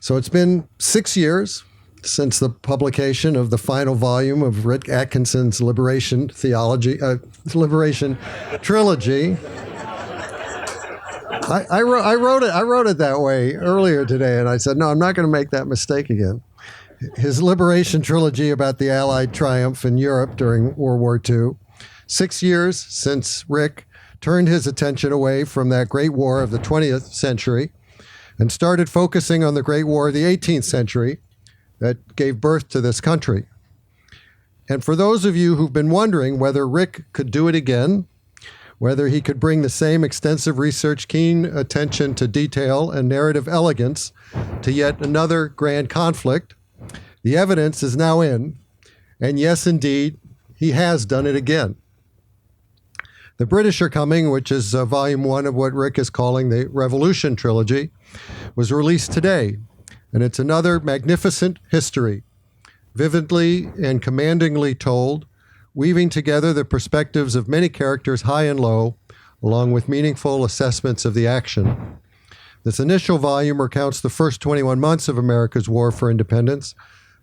So it's been 6 years since the publication of the final volume of Rick Atkinson's Liberation Trilogy. I wrote it that way earlier today, and I said, no, I'm not going to make that mistake again. His Liberation Trilogy about the Allied triumph in Europe during World War II. 6 years since Rick turned his attention away from that great war of the 20th century and started focusing on the great war of the 18th century that gave birth to this country. And for those of you who've been wondering whether Rick could do it again, whether he could bring the same extensive research, keen attention to detail, and narrative elegance to yet another grand conflict, the evidence is now in, and yes, indeed, he has done it again. The British Are Coming, which is volume 1 of what Rick is calling the Revolution Trilogy, was released today, and it's another magnificent history, vividly and commandingly told, weaving together the perspectives of many characters high and low, along with meaningful assessments of the action. This initial volume recounts the first 21 months of America's war for independence,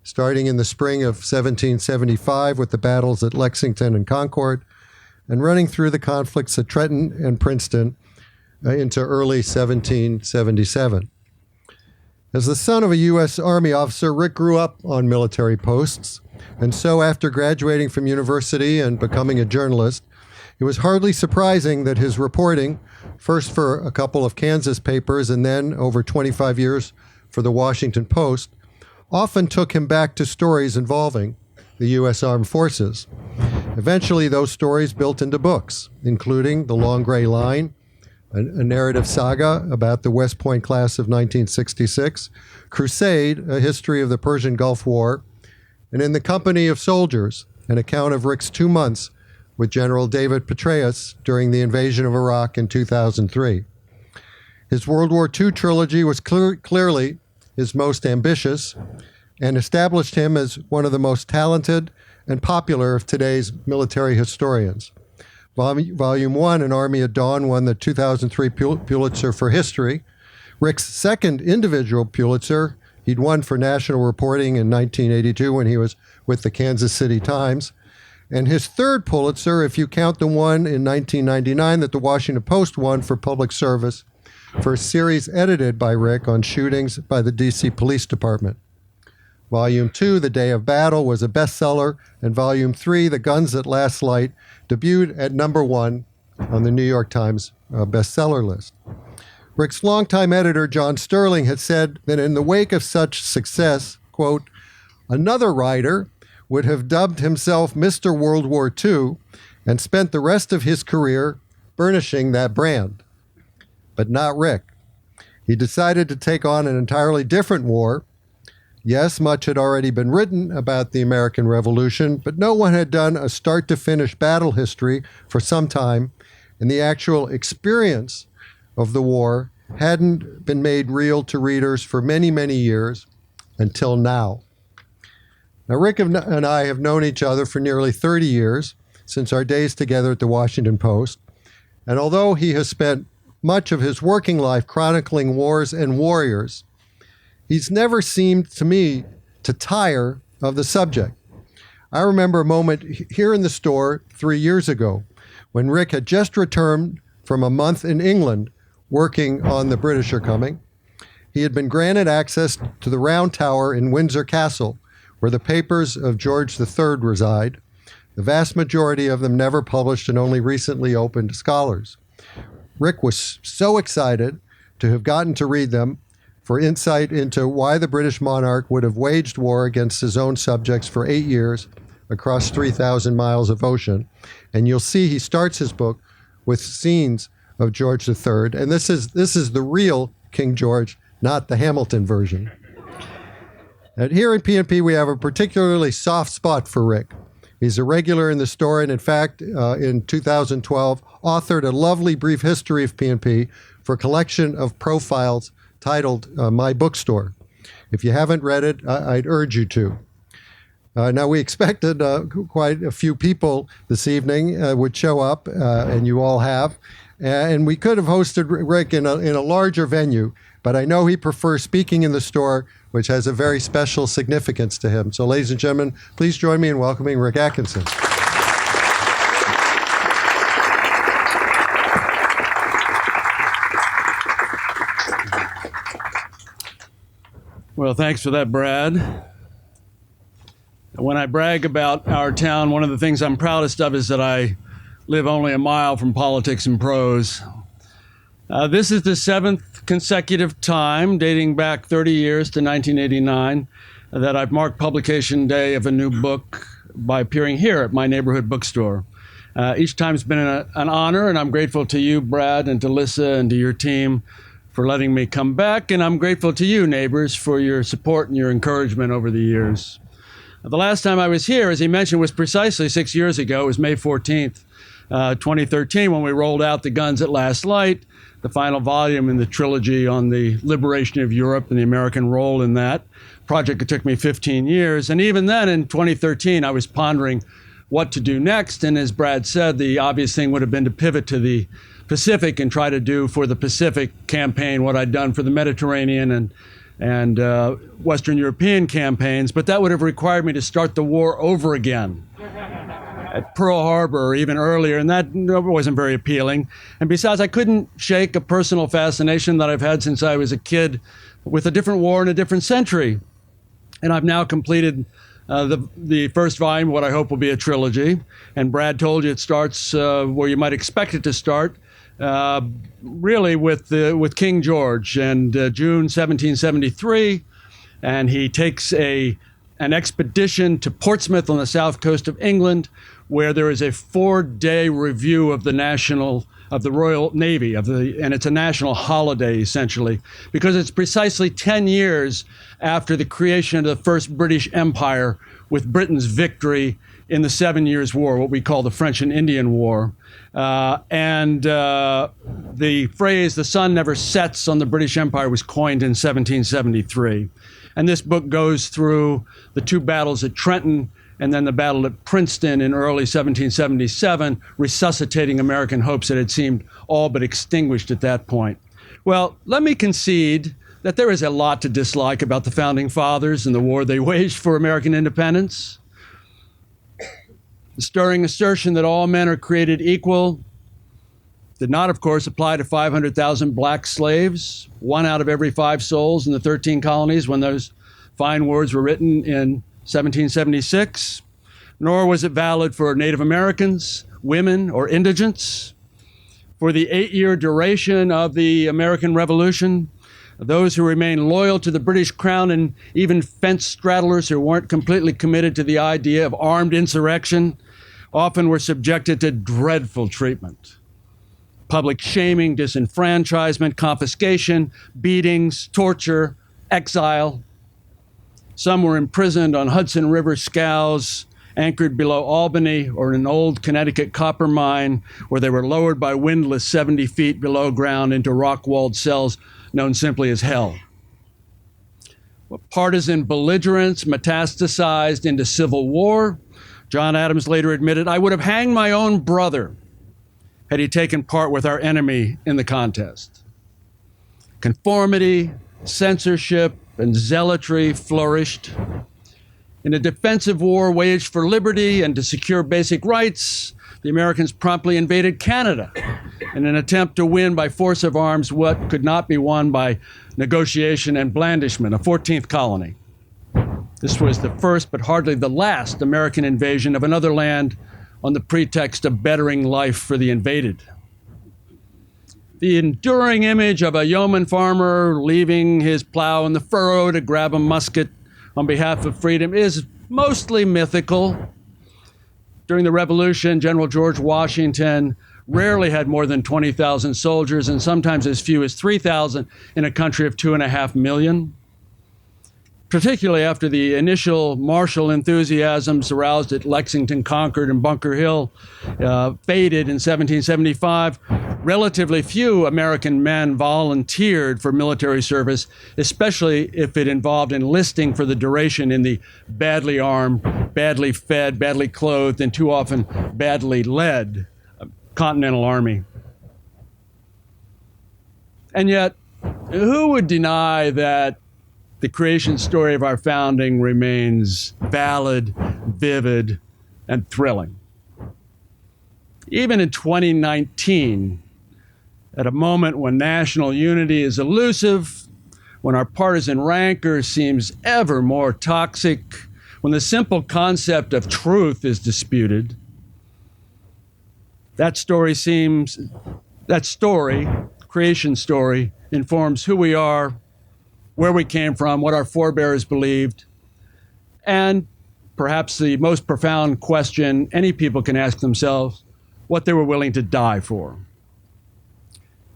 starting in the spring of 1775 with the battles at Lexington and Concord, and running through the conflicts at Trenton and Princeton into early 1777. As the son of a U.S. Army officer, Rick grew up on military posts, and so after graduating from university and becoming a journalist, it was hardly surprising that his reporting, first for a couple of Kansas papers and then over 25 years for the Washington Post, often took him back to stories involving the U.S. Armed Forces. Eventually, those stories built into books, including The Long Gray Line, a narrative saga about the West Point class of 1966, Crusade, a history of the Persian Gulf War, and In the Company of Soldiers, an account of Rick's 2 months with General David Petraeus during the invasion of Iraq in 2003. His World War II trilogy was clearly his most ambitious and established him as one of the most talented and popular of today's military historians. Volume 1, An Army at Dawn, won the 2003 Pulitzer for History. Rick's second individual Pulitzer, he'd won for national reporting in 1982 when he was with the Kansas City Times. And his third Pulitzer, if you count the one in 1999 that the Washington Post won for public service, for a series edited by Rick on shootings by the D.C. Police Department. Volume 2, The Day of Battle, was a bestseller, and Volume 3, The Guns That Last Light, debuted at number 1 on the New York Times bestseller list. Rick's longtime editor, John Sterling, had said that in the wake of such success, quote, another writer would have dubbed himself Mr. World War II and spent the rest of his career burnishing that brand. But not Rick. He decided to take on an entirely different war. Yes, much had already been written about the American Revolution, but no one had done a start-to-finish battle history for some time, and the actual experience of the war hadn't been made real to readers for many, many years until now. Now, Rick and I have known each other for nearly 30 years, since our days together at the Washington Post, and although he has spent much of his working life chronicling wars and warriors, he's never seemed to me to tire of the subject. I remember a moment here in the store 3 years ago when Rick had just returned from a month in England working on The British Are Coming. He had been granted access to the Round Tower in Windsor Castle, where the papers of George III reside, the vast majority of them never published and only recently open to scholars. Rick was so excited to have gotten to read them for insight into why the British monarch would have waged war against his own subjects for 8 years across 3,000 miles of ocean. And you'll see he starts his book with scenes of George III. And this is the real King George, not the Hamilton version. And here in PNP, we have a particularly soft spot for Rick. He's a regular in the store, and in fact, in 2012, authored a lovely brief history of PNP for a collection of profiles titled My Bookstore. If you haven't read it, I'd urge you to. Now, we expected quite a few people this evening would show up, and you all have. And we could have hosted Rick in a larger venue, but I know he prefers speaking in the store, which has a very special significance to him. So, ladies and gentlemen, please join me in welcoming Rick Atkinson. Well, thanks for that, Brad. When I brag about our town, one of the things I'm proudest of is that I live only a mile from Politics and Prose. This is the 7th consecutive time, dating back 30 years to 1989, that I've marked publication day of a new book by appearing here at my neighborhood bookstore. Each time has been an honor, and I'm grateful to you, Brad, and to Lissa, and to your team for letting me come back, and I'm grateful to you, neighbors, for your support and your encouragement over the years. The last time I was here, as he mentioned, was precisely 6 years ago. It was May 14th, 2013, when we rolled out The Guns at Last Light, the final volume in the trilogy on the liberation of Europe and the American role in that project. It took me 15 years. And even then, in 2013, I was pondering what to do next. And as Brad said, the obvious thing would have been to pivot to the Pacific and try to do for the Pacific campaign what I'd done for the Mediterranean and Western European campaigns, but that would have required me to start the war over again at Pearl Harbor or even earlier, and that wasn't very appealing. And besides, I couldn't shake a personal fascination that I've had since I was a kid with a different war in a different century. And I've now completed the first volume, what I hope will be a trilogy. And Brad told you it starts where you might expect it to start, really with King George and June 1773, and he takes an expedition to Portsmouth on the south coast of England, where there is a 4-day review of the Royal Navy, and it's a national holiday essentially, because it's precisely 10 years after the creation of the first British Empire, with Britain's victory in the 7 Years' War, what we call the French and Indian War. And the phrase, "the sun never sets" on the British Empire was coined in 1773. And this book goes through the 2 battles at Trenton and then the battle at Princeton in early 1777, resuscitating American hopes that had seemed all but extinguished at that point. Well, let me concede that there is a lot to dislike about the Founding Fathers and the war they waged for American independence. The stirring assertion that all men are created equal did not, of course, apply to 500,000 black slaves, 1 out of every 5 souls in the 13 colonies when those fine words were written in 1776, nor was it valid for Native Americans, women, or indigents. For the 8-year duration of the American Revolution, those who remained loyal to the British Crown and even fence straddlers who weren't completely committed to the idea of armed insurrection often were subjected to dreadful treatment. Public shaming, disenfranchisement, confiscation, beatings, torture, exile. Some were imprisoned on Hudson River scows, anchored below Albany, or in an old Connecticut copper mine, where they were lowered by windlass 70 feet below ground into rock-walled cells known simply as hell. Partisan belligerence metastasized into civil war. John Adams later admitted, "I would have hanged my own brother had he taken part with our enemy in the contest." Conformity, censorship, and zealotry flourished. In a defensive war waged for liberty and to secure basic rights, the Americans promptly invaded Canada in an attempt to win by force of arms what could not be won by negotiation and blandishment, a 14th colony. This was the first, but hardly the last, American invasion of another land on the pretext of bettering life for the invaded. The enduring image of a yeoman farmer leaving his plow in the furrow to grab a musket on behalf of freedom is mostly mythical. During the Revolution, General George Washington rarely had more than 20,000 soldiers, and sometimes as few as 3,000 in a country of 2.5 million. Particularly after the initial martial enthusiasms aroused at Lexington, Concord, and Bunker Hill faded in 1775, relatively few American men volunteered for military service, especially if it involved enlisting for the duration in the badly armed, badly fed, badly clothed, and too often badly led Continental Army. And yet, who would deny that the creation story of our founding remains valid, vivid, and thrilling? Even in 2019, at a moment when national unity is elusive, when our partisan rancor seems ever more toxic, when the simple concept of truth is disputed, that creation story, informs who we are, where we came from, what our forebears believed, and perhaps the most profound question any people can ask themselves, what they were willing to die for.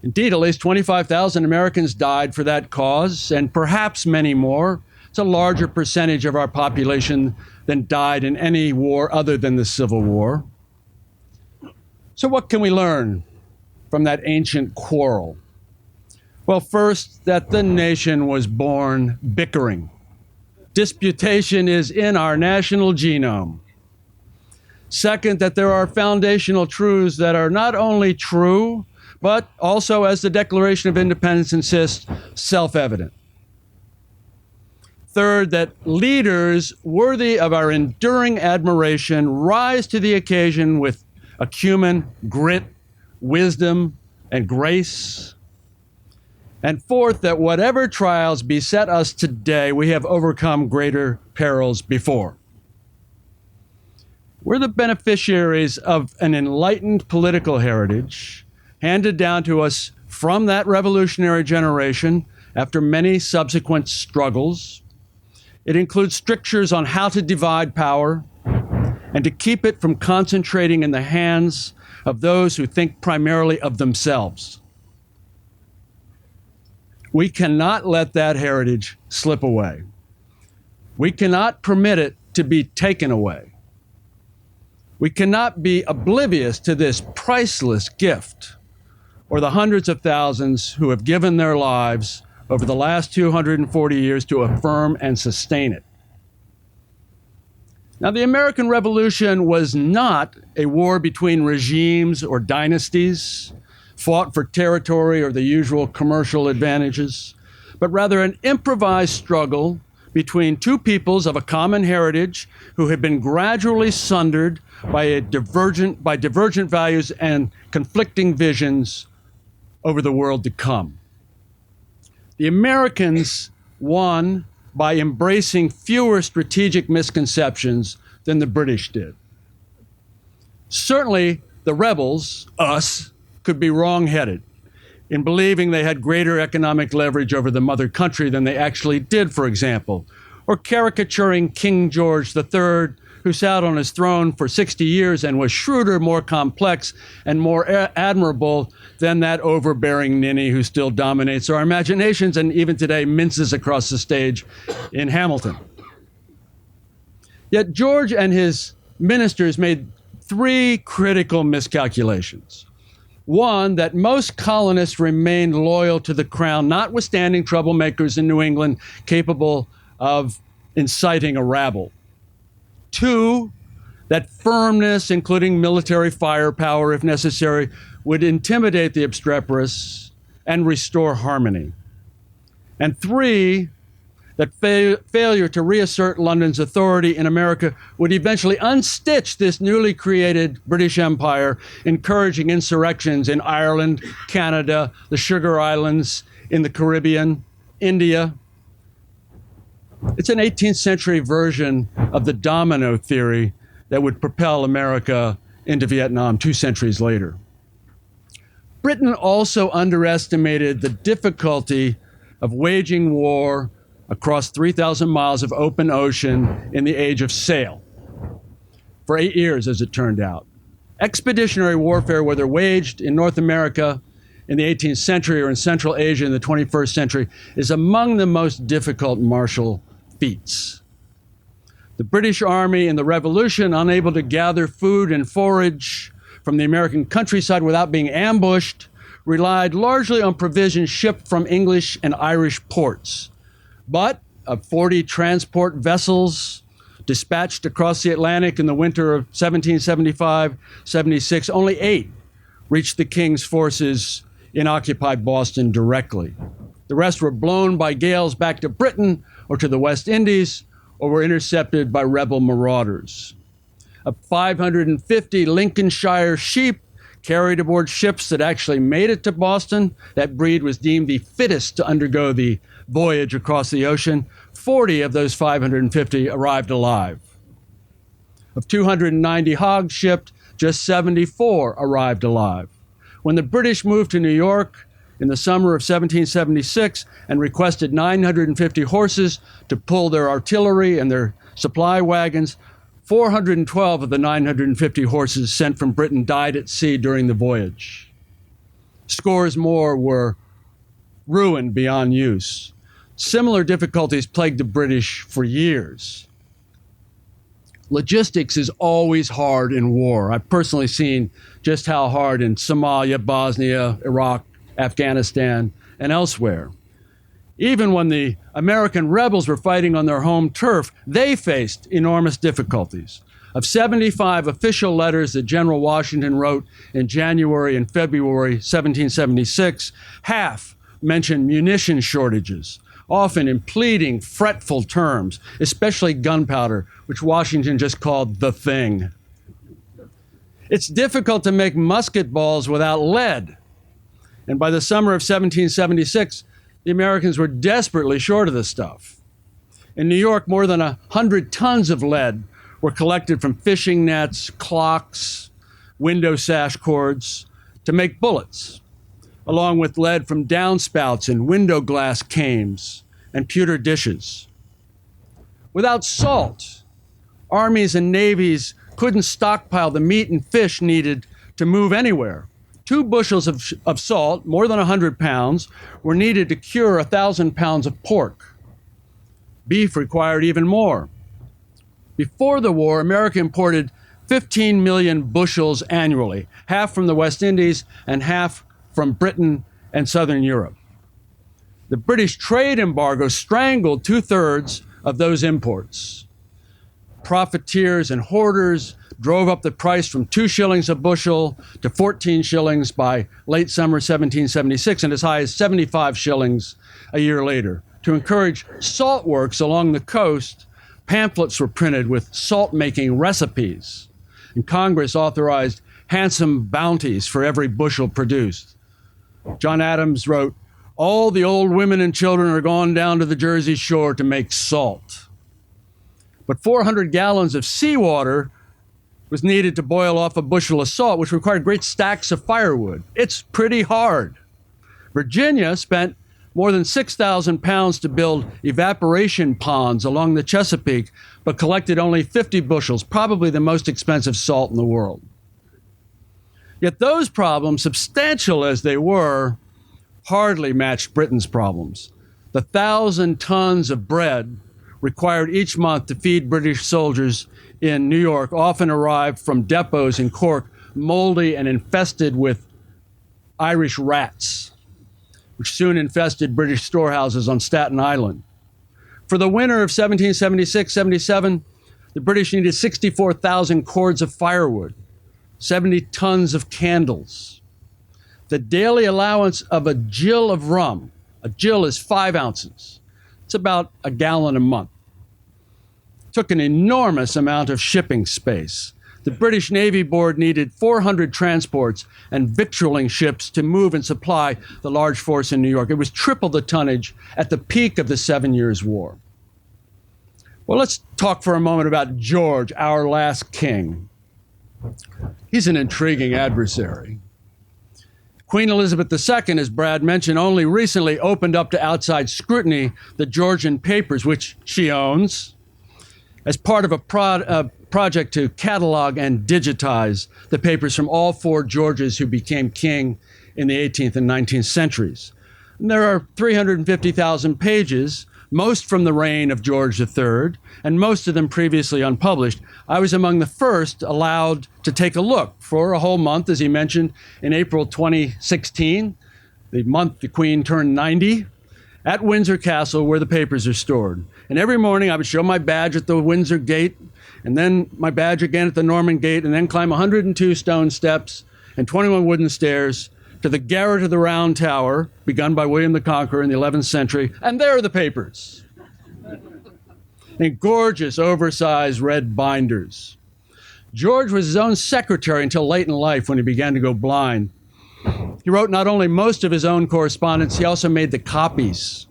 Indeed, at least 25,000 Americans died for that cause, and perhaps many more. It's a larger percentage of our population than died in any war other than the Civil War. So what can we learn from that ancient quarrel? Well, first, that the nation was born bickering. Disputation is in our national genome. Second, that there are foundational truths that are not only true, but also, as the Declaration of Independence insists, self-evident. Third, that leaders worthy of our enduring admiration rise to the occasion with acumen, grit, wisdom, and grace. And fourth, that whatever trials beset us today, we have overcome greater perils before. We're the beneficiaries of an enlightened political heritage handed down to us from that revolutionary generation after many subsequent struggles. It includes strictures on how to divide power and to keep it from concentrating in the hands of those who think primarily of themselves. We cannot let that heritage slip away. We cannot permit it to be taken away. We cannot be oblivious to this priceless gift, or the hundreds of thousands who have given their lives over the last 240 years to affirm and sustain it. Now, the American Revolution was not a war between regimes or dynasties, fought for territory or the usual commercial advantages, but rather an improvised struggle between two peoples of a common heritage who had been gradually sundered by divergent values and conflicting visions over the world to come. The Americans won by embracing fewer strategic misconceptions than the British did. Certainly, the rebels, us, could be wrong-headed in believing they had greater economic leverage over the mother country than they actually did, for example, or caricaturing King George III, who sat on his throne for 60 years and was shrewder, more complex, and more admirable than that overbearing ninny who still dominates our imaginations and even today minces across the stage in Hamilton. Yet George and his ministers made three critical miscalculations. One, that most colonists remained loyal to the crown, notwithstanding troublemakers in New England capable of inciting a rabble. Two, that firmness, including military firepower if necessary, would intimidate the obstreperous and restore harmony. And three, that failure to reassert London's authority in America would eventually unstitch this newly created British Empire, encouraging insurrections in Ireland, Canada, the Sugar Islands, in the Caribbean, India. It's an 18th century version of the domino theory that would propel America into Vietnam 2 centuries later. Britain also underestimated the difficulty of waging war across 3,000 miles of open ocean in the age of sail. For 8 years, as it turned out. Expeditionary warfare, whether waged in North America in the 18th century or in Central Asia in the 21st century, is among the most difficult martial feats. The British Army in the Revolution, unable to gather food and forage from the American countryside without being ambushed, relied largely on provisions shipped from English and Irish ports. But of 40 transport vessels dispatched across the Atlantic in the winter of 1775-76, only 8 reached the King's forces in occupied Boston directly. The rest were blown by gales back to Britain or to the West Indies, or were intercepted by rebel marauders. Of 550 Lincolnshire sheep carried aboard ships that actually made it to Boston, that breed was deemed the fittest to undergo the voyage across the ocean. 40 of those 550 arrived alive. Of 290 hogs shipped, just 74 arrived alive. When the British moved to New York in the summer of 1776 and requested 950 horses to pull their artillery and their supply wagons, 412 of the 950 horses sent from Britain died at sea during the voyage. Scores more were ruined beyond use. Similar difficulties plagued the British for years. Logistics is always hard in war. I've personally seen just how hard in Somalia, Bosnia, Iraq, Afghanistan, and elsewhere. Even when the American rebels were fighting on their home turf, they faced enormous difficulties. Of 75 official letters that General Washington wrote in January and February 1776, half mentioned munition shortages, often in pleading, fretful terms, especially gunpowder, which Washington just called the thing. It's difficult to make musket balls without lead. And by the summer of 1776, the Americans were desperately short of the stuff. In New York, more than 100 tons of lead were collected from fishing nets, clocks, window sash cords to make bullets, along with lead from downspouts and window glass canes and pewter dishes. Without salt, armies and navies couldn't stockpile the meat and fish needed to move anywhere. 2 bushels of salt, more than 100 pounds, were needed to cure 1,000 pounds of pork. Beef required even more. Before the war, America imported 15 million bushels annually, half from the West Indies and half from Britain and Southern Europe. The British trade embargo strangled 2/3 of those imports. Profiteers and hoarders drove up the price from 2 shillings a bushel to 14 shillings by late summer 1776 and as high as 75 shillings a year later. To encourage salt works along the coast, pamphlets were printed with salt-making recipes, and Congress authorized handsome bounties for every bushel produced. John Adams wrote, "All the old women and children are gone down to the Jersey shore to make salt." But 400 gallons of seawater was needed to boil off a bushel of salt, which required great stacks of firewood. It's pretty hard. Virginia spent more than 6,000 pounds to build evaporation ponds along the Chesapeake, but collected only 50 bushels, probably the most expensive salt in the world. Yet those problems, substantial as they were, hardly matched Britain's problems. The 1,000 tons of bread required each month to feed British soldiers in New York often arrived from depots in Cork, moldy and infested with Irish rats, which soon infested British storehouses on Staten Island. For the winter of 1776-77, the British needed 64,000 cords of firewood, 70 tons of candles. The daily allowance of a gill of rum, a gill is 5 ounces. It's about a gallon a month. Took an enormous amount of shipping space. The British Navy Board needed 400 transports and victualling ships to move and supply the large force in New York. It was triple the tonnage at the peak of the 7 Years' War. Well, let's talk for a moment about George, our last king. He's an intriguing adversary. Queen Elizabeth II, as Brad mentioned, only recently opened up to outside scrutiny the Georgian papers, which she owns, as part of a project to catalog and digitize the papers from all 4 Georges who became king in the 18th and 19th centuries. And there are 350,000 pages, most from the reign of George III, and most of them previously unpublished. I was among the first allowed to take a look for a whole month, as he mentioned, in April 2016, the month the Queen turned 90, at Windsor Castle where the papers are stored. And every morning I would show my badge at the Windsor Gate, and then my badge again at the Norman Gate, and then climb 102 stone steps and 21 wooden stairs to the garret of the Round Tower, begun by William the Conqueror in the 11th century, and there are the papers in gorgeous, oversized red binders. George was his own secretary until late in life when he began to go blind. He wrote not only most of his own correspondence, he also made the copies.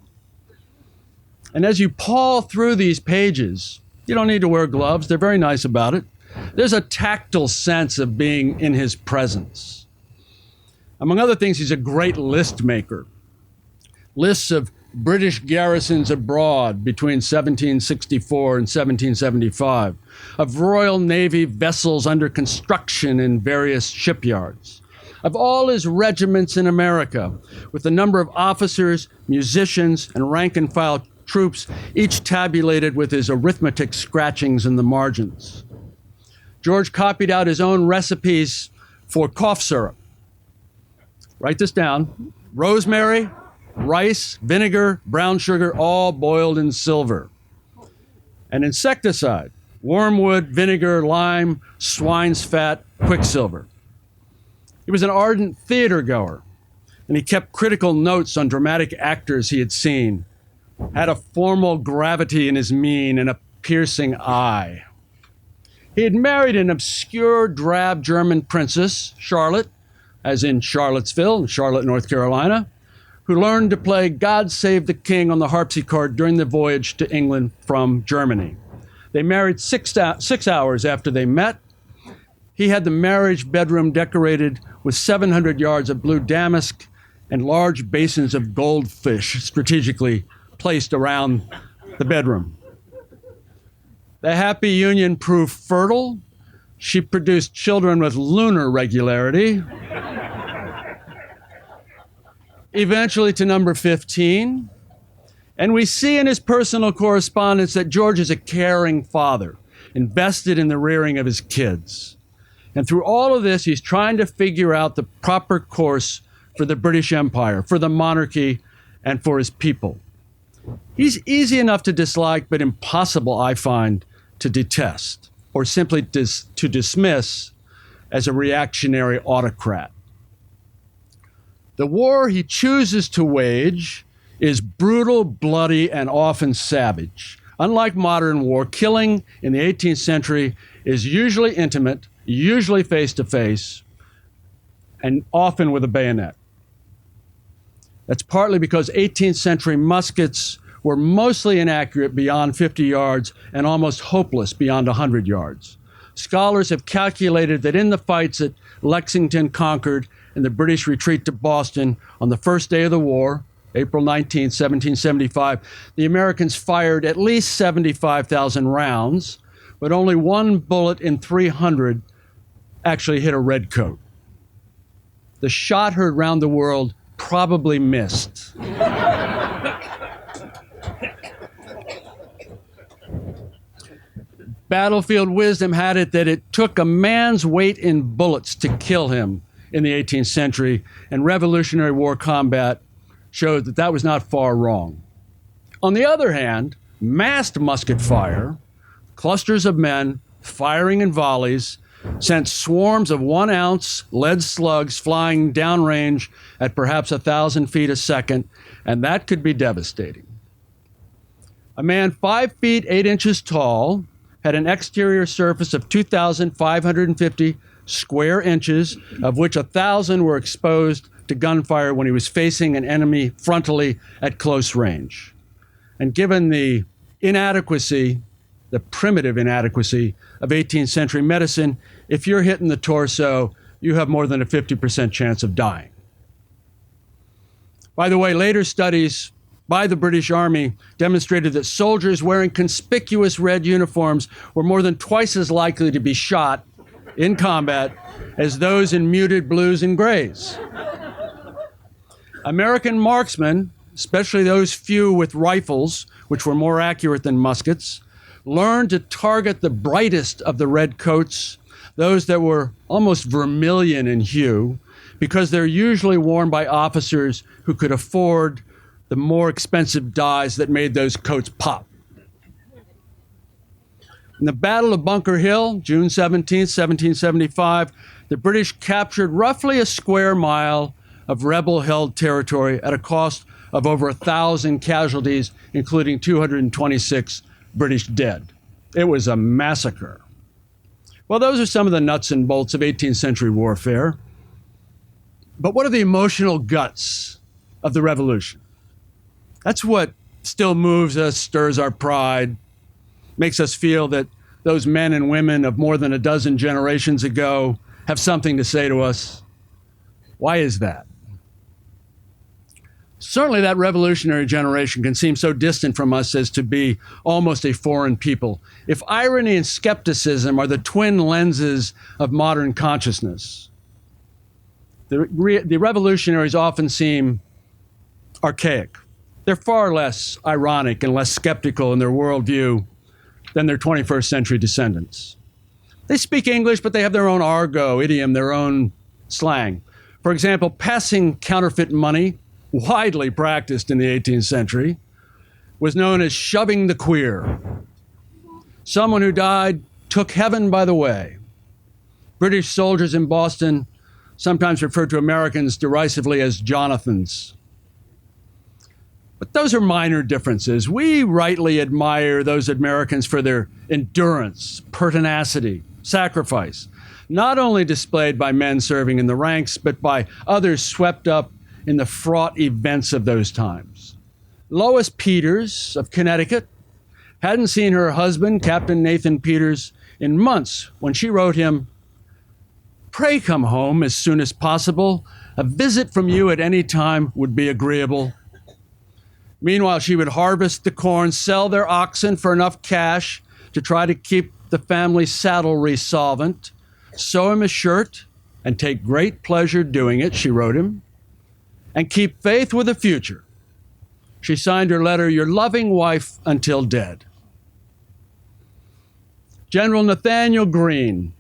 And as you paw through these pages, you don't need to wear gloves. They're very nice about it. There's a tactile sense of being in his presence. Among other things, he's a great list maker. Lists of British garrisons abroad between 1764 and 1775, of Royal Navy vessels under construction in various shipyards, of all his regiments in America, with the number of officers, musicians, and rank-and-file troops, each tabulated with his arithmetic scratchings in the margins. George copied out his own recipes for cough syrup. Write this down: rosemary, rice, vinegar, brown sugar, all boiled in silver. And insecticide: wormwood, vinegar, lime, swine's fat, quicksilver. He was an ardent theater goer, and he kept critical notes on dramatic actors he had seen, had a formal gravity in his mien and a piercing eye. He had married an obscure, drab German princess, Charlotte, as in Charlottesville, Charlotte, North Carolina, who learned to play God Save the King on the harpsichord during the voyage to England from Germany. They married 6 hours after they met. He had the marriage bedroom decorated with 700 yards of blue damask and large basins of goldfish strategically placed around the bedroom. The happy union proved fertile. She produced children with lunar regularity. Eventually to number 15. And we see in his personal correspondence that George is a caring father, invested in the rearing of his kids. And through all of this, he's trying to figure out the proper course for the British Empire, for the monarchy, and for his people. He's easy enough to dislike, but impossible, I find, to detest, or simply to dismiss as a reactionary autocrat. The war he chooses to wage is brutal, bloody, and often savage. Unlike modern war, killing in the 18th century is usually intimate, usually face-to-face, and often with a bayonet. That's partly because 18th century muskets were mostly inaccurate beyond 50 yards and almost hopeless beyond 100 yards. Scholars have calculated that in the fights at Lexington, Concord, and the British retreat to Boston on the first day of the war, April 19, 1775, the Americans fired at least 75,000 rounds, but only one bullet in 300 actually hit a redcoat. The shot heard round the world probably missed. Battlefield wisdom had it that it took a man's weight in bullets to kill him in the 18th century, and Revolutionary War combat showed that that was not far wrong. On the other hand, massed musket fire, clusters of men firing in volleys, sent swarms of 1-ounce lead slugs flying downrange at perhaps 1,000 feet a second, and that could be devastating. A man 5 feet 8 inches tall had an exterior surface of 2,550 square inches, of which 1,000 were exposed to gunfire when he was facing an enemy frontally at close range. And given the inadequacy, the primitive inadequacy of 18th century medicine, if you're hit in the torso, you have more than a 50% chance of dying. By the way, later studies by the British Army demonstrated that soldiers wearing conspicuous red uniforms were more than twice as likely to be shot in combat as those in muted blues and grays. American marksmen, especially those few with rifles, which were more accurate than muskets, learned to target the brightest of the red coats, those that were almost vermilion in hue, because they're usually worn by officers who could afford the more expensive dyes that made those coats pop. In the Battle of Bunker Hill, June 17, 1775, the British captured roughly a square mile of rebel-held territory at a cost of over 1,000 casualties, including 226 British dead. It was a massacre. Well, those are some of the nuts and bolts of 18th century warfare. But what are the emotional guts of the revolution? That's what still moves us, stirs our pride, makes us feel that those men and women of more than a dozen generations ago have something to say to us. Why is that? Certainly that revolutionary generation can seem so distant from us as to be almost a foreign people. If irony and skepticism are the twin lenses of modern consciousness, the revolutionaries often seem archaic. They're far less ironic and less skeptical in their worldview than their 21st century descendants. They speak English, but they have their own argot, idiom, their own slang. For example, passing counterfeit money, widely practiced in the 18th century, was known as shoving the queer. Someone who died took heaven by the way. British soldiers in Boston sometimes referred to Americans derisively as Jonathans. But those are minor differences. We rightly admire those Americans for their endurance, pertinacity, sacrifice, not only displayed by men serving in the ranks, but by others swept up in the fraught events of those times. Lois Peters of Connecticut hadn't seen her husband, Captain Nathan Peters, in months when she wrote him, "Pray come home as soon as possible. A visit from you at any time would be agreeable." Meanwhile, she would harvest the corn, sell their oxen for enough cash to try to keep the family saddlery solvent, sew him a shirt, and take great pleasure doing it, she wrote him, and keep faith with the future. She signed her letter, "Your loving wife until dead." General Nathaniel Greene,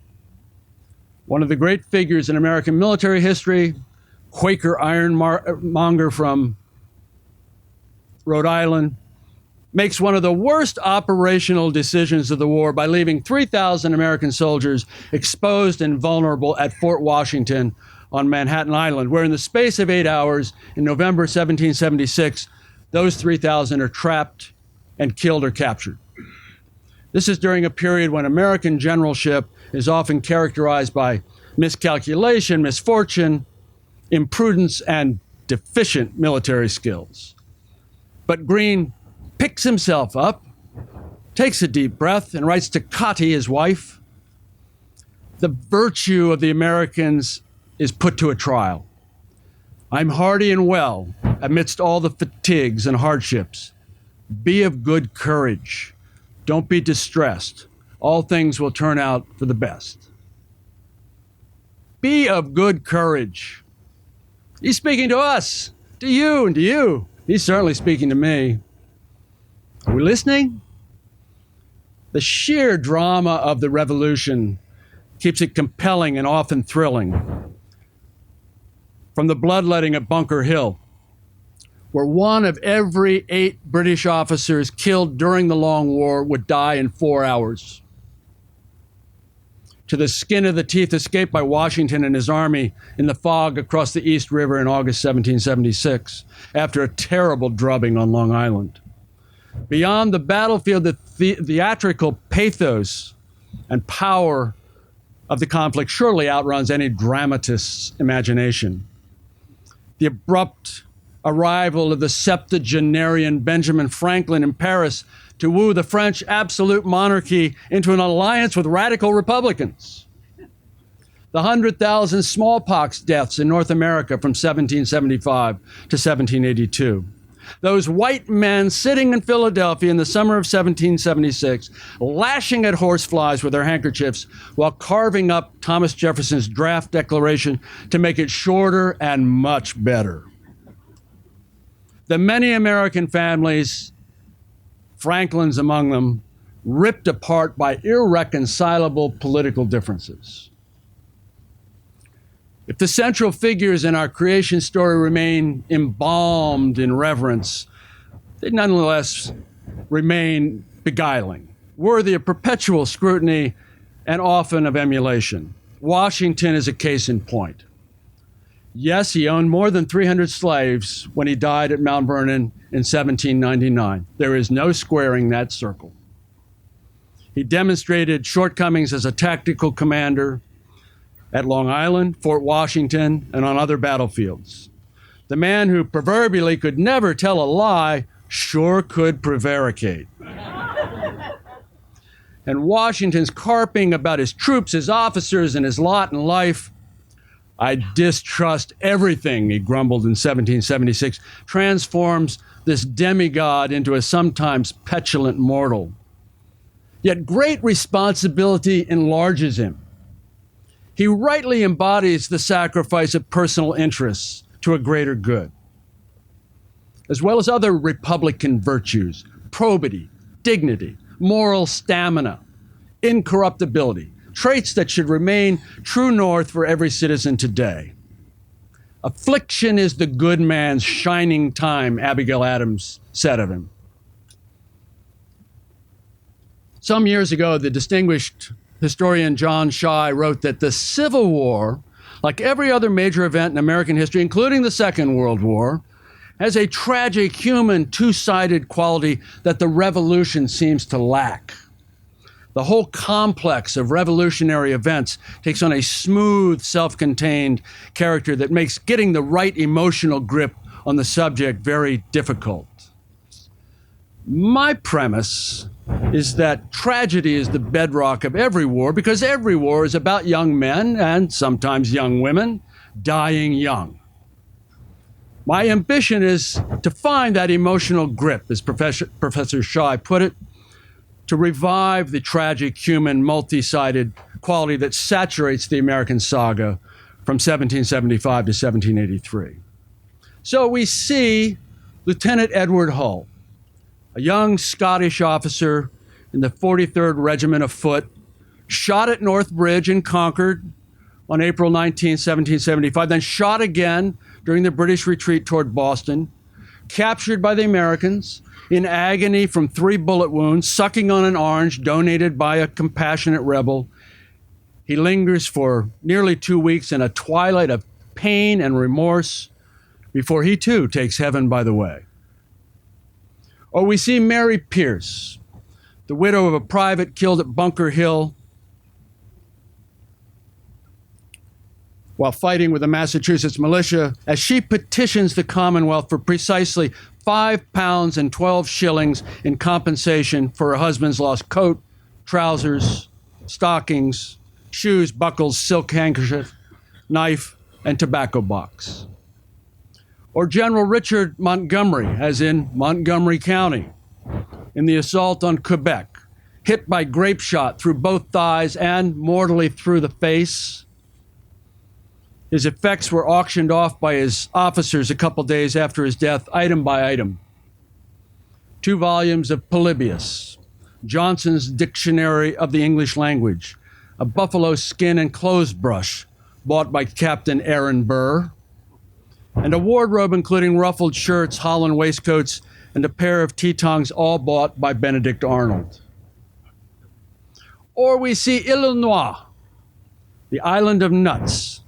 one of the great figures in American military history, Quaker ironmonger from Rhode Island, makes one of the worst operational decisions of the war by leaving 3,000 American soldiers exposed and vulnerable at Fort Washington on Manhattan Island, where in the space of 8 hours in November 1776, those 3,000 are trapped and killed or captured. This is during a period when American generalship is often characterized by miscalculation, misfortune, imprudence, and deficient military skills. But Greene picks himself up, takes a deep breath, and writes to Cotty, his wife, "The virtue of the Americans is put to a trial. I'm hearty and well amidst all the fatigues and hardships. Be of good courage. Don't be distressed. All things will turn out for the best." Be of good courage. He's speaking to us, to you, and to you. He's certainly speaking to me. Are we listening? The sheer drama of the revolution keeps it compelling and often thrilling. From the bloodletting at Bunker Hill, where 1 of every 8 British officers killed during the Long War would die in 4 hours, to the skin of the teeth escaped by Washington and his army in the fog across the East River in August 1776, after a terrible drubbing on Long Island. Beyond the battlefield, the theatrical pathos and power of the conflict surely outruns any dramatist's imagination. The abrupt arrival of the septuagenarian Benjamin Franklin in Paris to woo the French absolute monarchy into an alliance with radical Republicans. The 100,000 smallpox deaths in North America from 1775 to 1782. Those white men sitting in Philadelphia in the summer of 1776, lashing at horseflies with their handkerchiefs while carving up Thomas Jefferson's draft declaration to make it shorter and much better. The many American families, Franklin's among them, ripped apart by irreconcilable political differences. If the central figures in our creation story remain embalmed in reverence, they nonetheless remain beguiling, worthy of perpetual scrutiny and often of emulation. Washington is a case in point. Yes, he owned more than 300 slaves when he died at Mount Vernon in 1799. There is no squaring that circle. He demonstrated shortcomings as a tactical commander at Long Island, Fort Washington, and on other battlefields. The man who proverbially could never tell a lie sure could prevaricate. And Washington's carping about his troops, his officers, and his lot in life, "I distrust everything," he grumbled in 1776, transforms this demigod into a sometimes petulant mortal. Yet great responsibility enlarges him. He rightly embodies the sacrifice of personal interests to a greater good, as well as other Republican virtues: probity, dignity, moral stamina, incorruptibility, traits that should remain true north for every citizen today. Affliction is the good man's shining time, Abigail Adams said of him. Some years ago, the distinguished historian John Shai wrote that the Civil War, like every other major event in American history, including the Second World War, has a tragic, human, two-sided quality that the Revolution seems to lack. The whole complex of revolutionary events takes on a smooth, self-contained character that makes getting the right emotional grip on the subject very difficult. My premise is that tragedy is the bedrock of every war, because every war is about young men, and sometimes young women, dying young. My ambition is to find that emotional grip, as Professor Shai put it, to revive the tragic, human, multi-sided quality that saturates the American saga from 1775 to 1783. So we see Lieutenant Edward Hull, a young Scottish officer in the 43rd Regiment of Foot, shot at North Bridge in Concord on April 19, 1775, then shot again during the British retreat toward Boston, captured by the Americans, in agony from 3 bullet wounds, sucking on an orange donated by a compassionate rebel. He lingers for nearly 2 weeks in a twilight of pain and remorse before he too takes heaven by the way. Or we see Mary Pierce, the widow of a private killed at Bunker Hill while fighting with the Massachusetts militia, as she petitions the Commonwealth for precisely £5 and 12 shillings in compensation for her husband's lost coat, trousers, stockings, shoes, buckles, silk handkerchief, knife, and tobacco box. Or General Richard Montgomery, as in Montgomery County, in the assault on Quebec, hit by grape shot through both thighs and mortally through the face. His effects were auctioned off by his officers a couple days after his death, item by item. 2 volumes of Polybius, Johnson's Dictionary of the English Language, a buffalo skin and clothes brush bought by Captain Aaron Burr, and a wardrobe including ruffled shirts, Holland waistcoats, and a pair of Tetons, all bought by Benedict Arnold. Or we see Illinois, the island of nuts,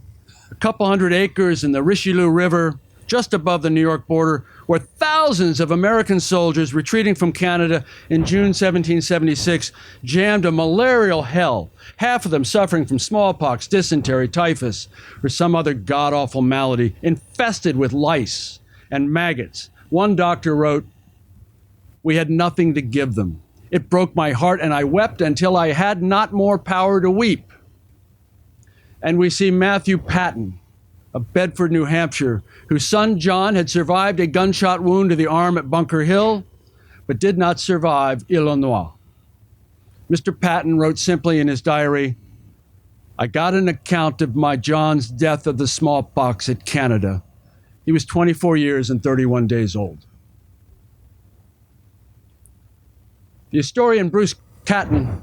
a couple hundred acres in the Richelieu River, just above the New York border, where thousands of American soldiers retreating from Canada in June 1776 jammed a malarial hell, half of them suffering from smallpox, dysentery, typhus, or some other god-awful malady, infested with lice and maggots. One doctor wrote, "We had nothing to give them. It broke my heart, and I wept until I had not more power to weep." And we see Matthew Patton of Bedford, New Hampshire, whose son John had survived a gunshot wound to the arm at Bunker Hill, but did not survive Illinois. Mr. Patton wrote simply in his diary, "I got an account of my John's death of the smallpox at Canada. He was 24 years and 31 days old." The historian Bruce Catton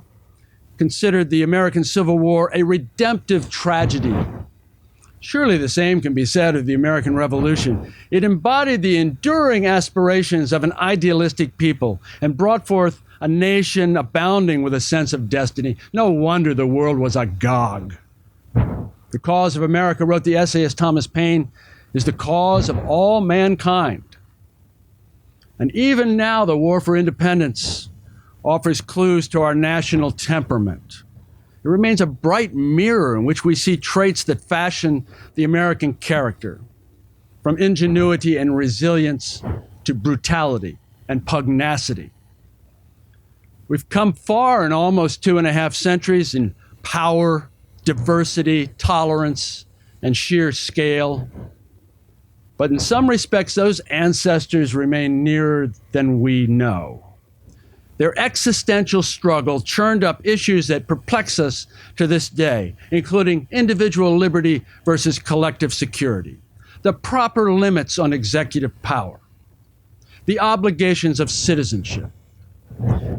considered the American Civil War a redemptive tragedy. Surely the same can be said of the American Revolution. It embodied the enduring aspirations of an idealistic people and brought forth a nation abounding with a sense of destiny. No wonder the world was agog. The cause of America, wrote the essayist Thomas Paine, is the cause of all mankind. And even now, the war for independence offers clues to our national temperament. It remains a bright mirror in which we see traits that fashion the American character, from ingenuity and resilience to brutality and pugnacity. We've come far in almost 2.5 centuries in power, diversity, tolerance, and sheer scale. But in some respects, those ancestors remain nearer than we know. Their existential struggle churned up issues that perplex us to this day, including individual liberty versus collective security, the proper limits on executive power, the obligations of citizenship,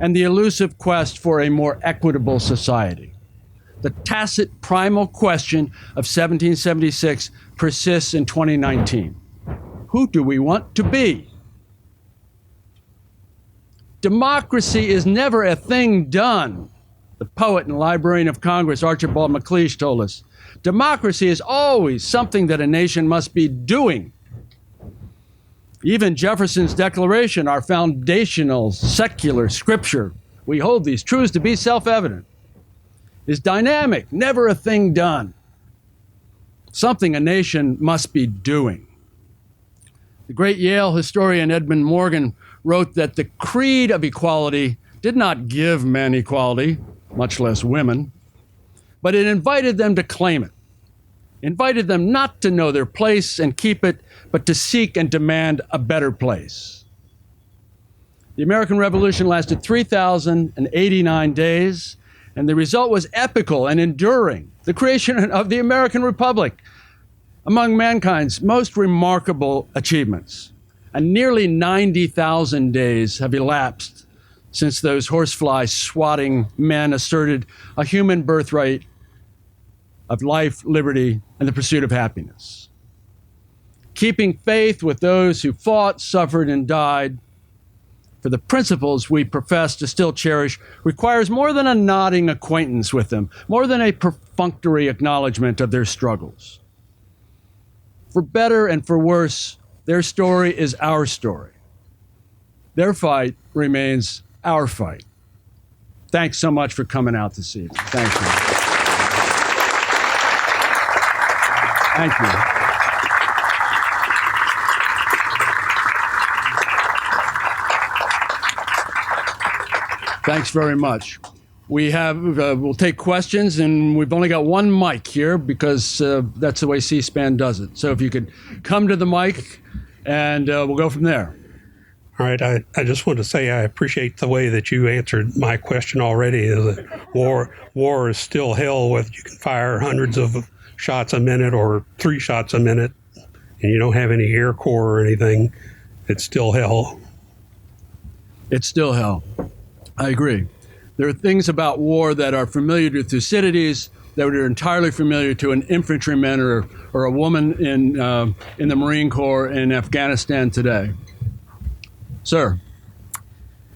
and the elusive quest for a more equitable society. The tacit primal question of 1776 persists in 2019. Who do we want to be? Democracy is never a thing done, the poet and Librarian of Congress Archibald MacLeish told us. Democracy is always something that a nation must be doing. Even Jefferson's Declaration, our foundational secular scripture, we hold these truths to be self-evident, is dynamic, never a thing done. Something a nation must be doing. The great Yale historian Edmund Morgan wrote that the creed of equality did not give men equality, much less women, but it invited them to claim it, invited them not to know their place and keep it, but to seek and demand a better place. The American Revolution lasted 3,089 days, and the result was epical and enduring, the creation of the American Republic, among mankind's most remarkable achievements. And nearly 90,000 days have elapsed since those horsefly swatting men asserted a human birthright of life, liberty, and the pursuit of happiness. Keeping faith with those who fought, suffered, and died for the principles we profess to still cherish requires more than a nodding acquaintance with them, more than a perfunctory acknowledgement of their struggles. For better and for worse, their story is our story. Their fight remains our fight. Thanks so much for coming out this evening. Thank you. Thank you. Thanks very much. We have, we'll take questions, and we've only got one mic here because that's the way C-SPAN does it. So if you could come to the mic, and we'll go from there. All right. I just want to say I appreciate the way that you answered my question already. That war is still hell, whether you can fire hundreds of shots a minute or 3 shots a minute, and you don't have any air corps or anything. It's still hell. It's still hell. I agree. There are things about war that are familiar to Thucydides that are entirely familiar to an infantryman or a woman in the Marine Corps in Afghanistan today. Sir.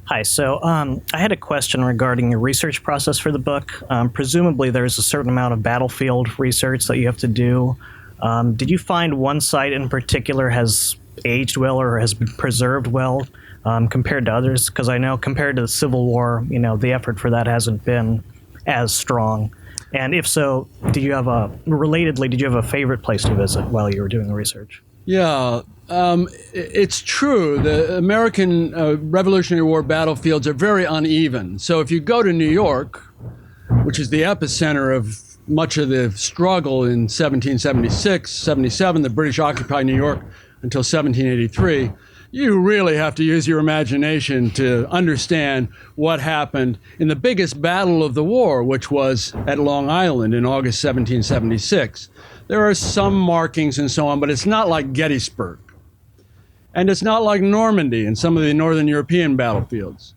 Hi. So I had a question regarding your research process for the book. Presumably there's a certain amount of battlefield research that you have to do. Did you find one site in particular has aged well or has been preserved well compared to others? Because I know compared to the Civil War, the effort for that hasn't been as strong. And if so, did you have a favorite place to visit while you were doing the research? Yeah, it's true. The American Revolutionary War battlefields are very uneven. So if you go to New York, which is the epicenter of much of the struggle in 1776, 77, the British occupied New York until 1783, you really have to use your imagination to understand what happened in the biggest battle of the war, which was at Long Island in August 1776. There are some markings and so on, but it's not like Gettysburg. And it's not like Normandy and some of the Northern European battlefields.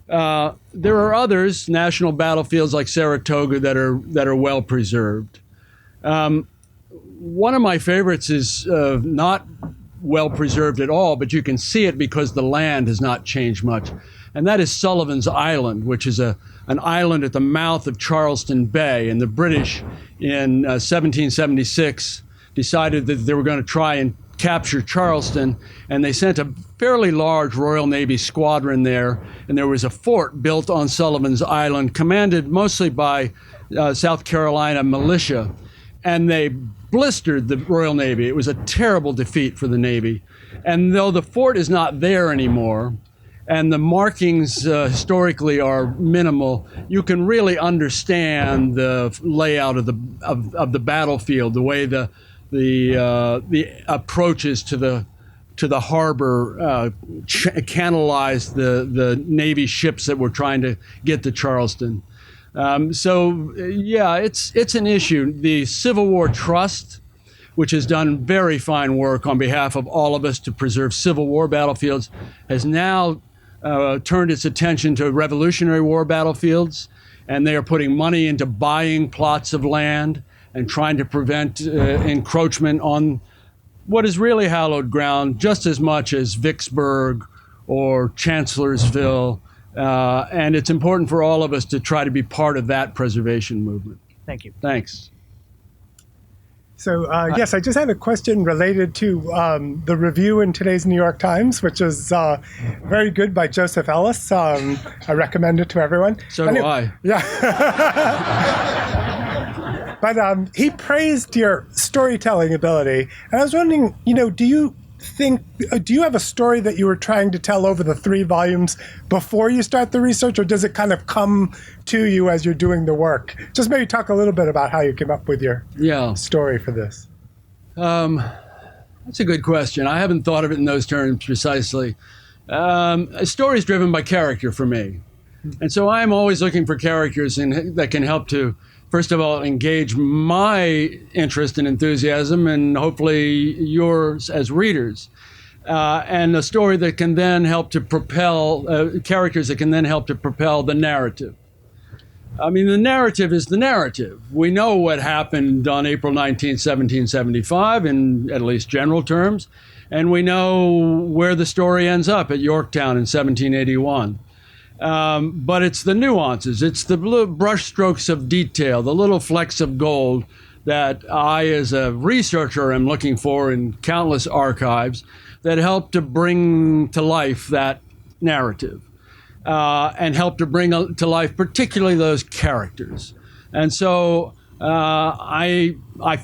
There are others, national battlefields like Saratoga, that are well preserved. One of my favorites is not well preserved at all, but you can see it because the land has not changed much. And that is Sullivan's Island, which is an island at the mouth of Charleston Bay. And the British in 1776 decided that they were going to try and capture Charleston, and they sent a fairly large Royal Navy squadron there, and there was a fort built on Sullivan's Island, commanded mostly by South Carolina militia, and they blistered the Royal Navy. It was a terrible defeat for the Navy. And though the fort is not there anymore, and the markings historically are minimal, you can really understand the layout of the battlefield, the way the approaches to the harbor canalized the Navy ships that were trying to get to Charleston. So yeah, it's an issue. The Civil War Trust, which has done very fine work on behalf of all of us to preserve Civil War battlefields, has now turned its attention to Revolutionary War battlefields, and they are putting money into buying plots of land and trying to prevent encroachment on what is really hallowed ground just as much as Vicksburg or Chancellorsville. And it's important for all of us to try to be part of that preservation movement. Thank you. Thanks. So, yes, I just had a question related to the review in today's New York Times, which is very good by Joseph Ellis. I recommend it to everyone. So do I. Yeah. But he praised your storytelling ability. And I was wondering, do you have a story that you were trying to tell over the 3 volumes before you start the research, or does it kind of come to you as you're doing the work? Just maybe talk a little bit about how you came up with your story for this. That's a good question. I haven't thought of it in those terms precisely. A story is driven by character for me. And so I'm always looking for characters that can help to, first of all, engage my interest and enthusiasm, and hopefully yours as readers. And a story that can then help to propel, characters that can then help to propel the narrative. I mean, the narrative is the narrative. We know what happened on April 19, 1775, in at least general terms, and we know where the story ends up at Yorktown in 1781. But it's the nuances, it's the brush strokes of detail, the little flecks of gold that I, as a researcher, am looking for in countless archives that help to bring to life that narrative, and help to bring to life particularly those characters. And so I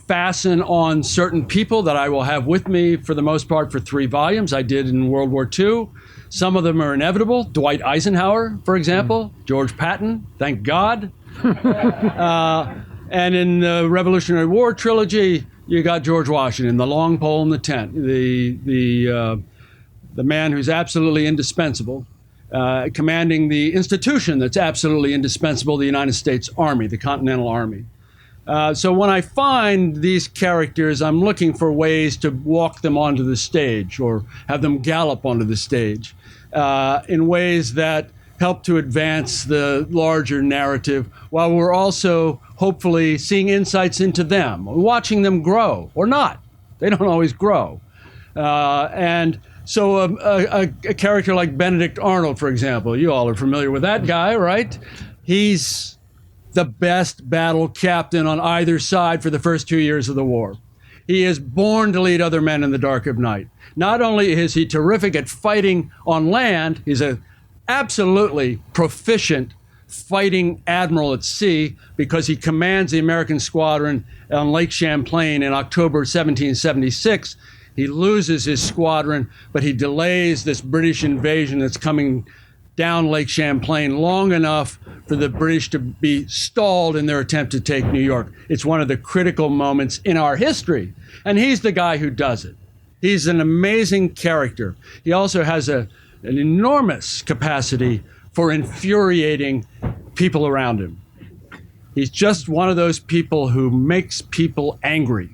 fasten on certain people that I will have with me for the most part for 3 volumes. I did in World War II. Some of them are inevitable. Dwight Eisenhower, for example, George Patton, thank God. And in the Revolutionary War trilogy, you got George Washington, the long pole in the tent, the man who's absolutely indispensable, commanding the institution that's absolutely indispensable, the United States Army, the Continental Army. So when I find these characters, I'm looking for ways to walk them onto the stage or have them gallop onto the stage in ways that help to advance the larger narrative, while we're also hopefully seeing insights into them, watching them grow or not. They don't always grow. And so a character like Benedict Arnold, for example, you all are familiar with that guy, right? He's the best battle captain on either side for the first 2 years of the war. He is born to lead other men in the dark of night. Not only is he terrific at fighting on land, he's an absolutely proficient fighting admiral at sea, because he commands the American squadron on Lake Champlain in October 1776. He loses his squadron, but he delays this British invasion that's coming down Lake Champlain long enough for the British to be stalled in their attempt to take New York. It's one of the critical moments in our history, and he's the guy who does it. He's an amazing character. He also has an enormous capacity for infuriating people around him. He's just one of those people who makes people angry.